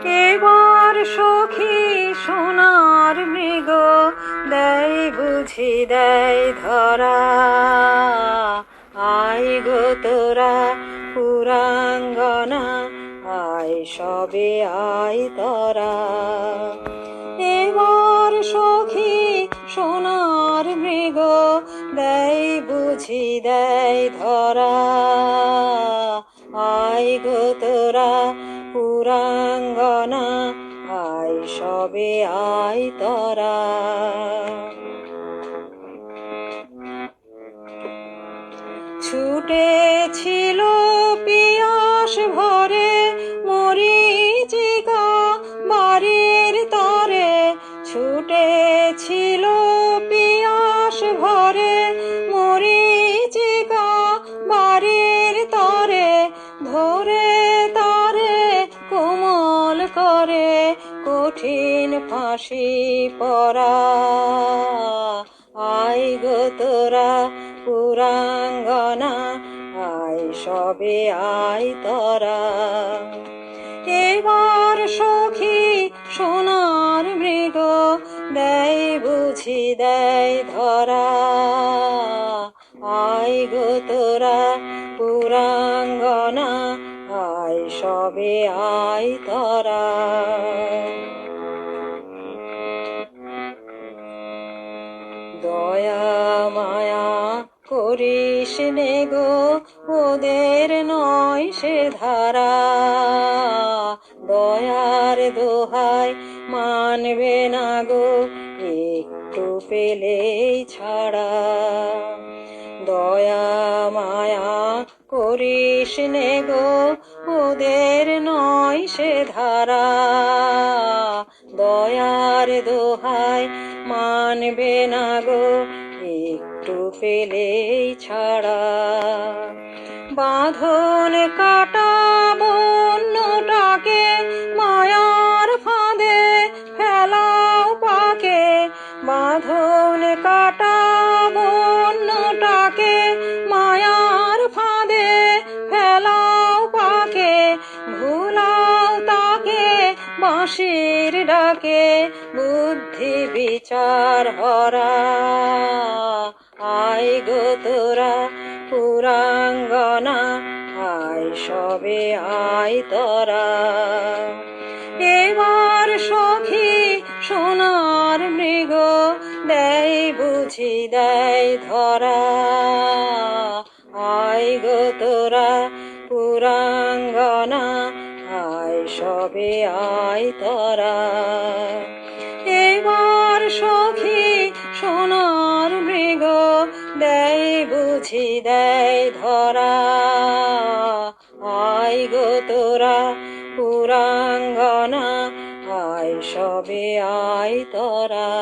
এবার সখী সোনার মৃগ দেয় বুঝি দেয় ধরা। আয় গো তোরা পুরাঙ্গনা, আয় সবে আয় তোরা। এবার সখী সোনার মৃগ দেয় বুঝি দেয় ধরা। আয় গো তোরা পুরাঙ্গনা, আয় সবে আয় তোরা। ছুটেছিল পিয়াস ভরে মরীচিকা বাড়ির তরে। ছুটেছিল পিয়াস ভরে মরীচিকা বাড়ির তরে। ধরে তারে কোমল করে কঠিন ফাঁসি পরা। আয় গো তোরা পুরাঙ্গনা, আয় সবে আয় তোরা। এবার সখী সোনার মৃগ দেয় বুঝি দেয় ধরা। আয় গো তোরা পুরাঙ্গনা, আয় সবে আয় তোরা। দয়া মায়া করিস নে গো, ওদের নয় সে ধারা। দয়ার দোহাই মানবে না গো, একটু পেলেই ছাড়া। দয়া মায়া করিস নে গো, ওদের নয় সে ধারা। দয়ার দোহাই মানবে না গো, একটু পেলেই ছাড়া। বাঁধন কাটা বন্যটাকে মায়ার ফাঁদে ফেলাও পাকে। বাঁধন কাটা বন্যটাকে মায়ার ফাঁদে ফেলাও পাকে। ভুলাও তাকে বাঁশির ডাকে বুদ্ধি বিচার হরা। আয় গো তোরা পুরাঙ্গনা, আয় সবে আয় তোরা। এবার সখী সোনার মৃগ দেয় বুঝি দেয় ধরা। আয় গো তোরা পুরাঙ্গনা, আয় সবে আয় তোরা। এবার সখী সোনার মৃগ দেয় বুঝি দেয় ধরা। আয় গো তোরা পুরাঙ্গনা, আয় সবে আয় তোরা।